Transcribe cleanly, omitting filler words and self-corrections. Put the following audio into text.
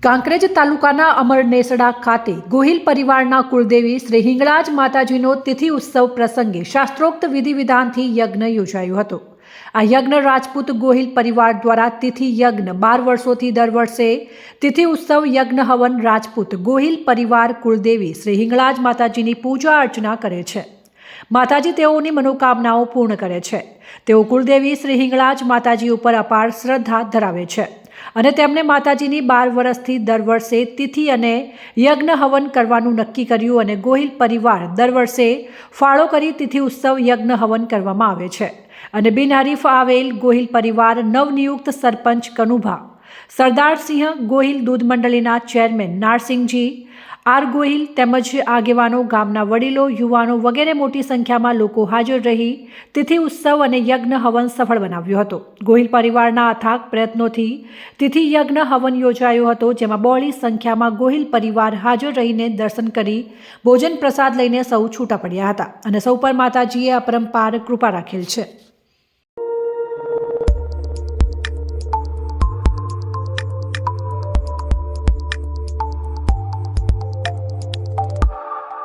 કાંકરેજ તાલુકાના અમરનેસડા ખાતે ગોહિલ પરિવારના કુળદેવી શ્રી હિંગળાજ માતાજીનો તિથિ ઉત્સવ પ્રસંગે શાસ્ત્રોક્ત વિધિ વિધાનથી યજ્ઞ યોજાયો હતો। આ યજ્ઞ રાજપૂત ગોહિલ પરિવાર દ્વારા તિથિ યજ્ઞ 12 વર્ષોથી દર વર્ષે તિથિ ઉત્સવ યજ્ઞ હવન રાજપૂત ગોહિલ પરિવાર કુળદેવી શ્રી હિંગળાજ માતાજીની પૂજા અર્ચના કરે છે। માતાજી તેઓની મનોકામનાઓ પૂર્ણ કરે છે। તેઓ કુળદેવી શ્રી હિંગળાજ માતાજી ઉપર અપાર શ્રદ્ધા ધરાવે છે અને તેમણે માતાજીની 12 વર્ષથી દર વર્ષે તિથિ અને યજ્ઞ હવન કરવાનું નક્કી કર્યું અને ગોહિલ પરિવાર દર વર્ષે ફાળો કરી તિથિ ઉત્સવ યજ્ઞ હવન કરવામાં આવે છે અને બિનહરીફ આવેલ ગોહિલ પરિવાર નવનિયુક્ત સરપંચ કનુભા સરદારસિંહ ગોહિલ દૂધ મંડળીના ચેરમેન નારસિંહજી આર ગોહિલ તેમજ આગેવાનો ગામના વડીલો યુવાનો વગેરે મોટી સંખ્યામાં લોકો હાજર રહી તિથિ ઉત્સવ અને યજ્ઞ હવન સફળ બનાવ્યો હતો। ગોહિલ પરિવારના અથાગ પ્રયત્નોથી તિથિ યજ્ઞ હવન યોજાયો હતો, જેમાં બહોળી સંખ્યામાં ગોહિલ પરિવાર હાજર રહીને દર્શન કરી ભોજન પ્રસાદ લઈને સૌ છૂટા પડ્યા હતા અને સૌ પર માતાજીએ અપરંપાર કૃપા રાખેલ છે।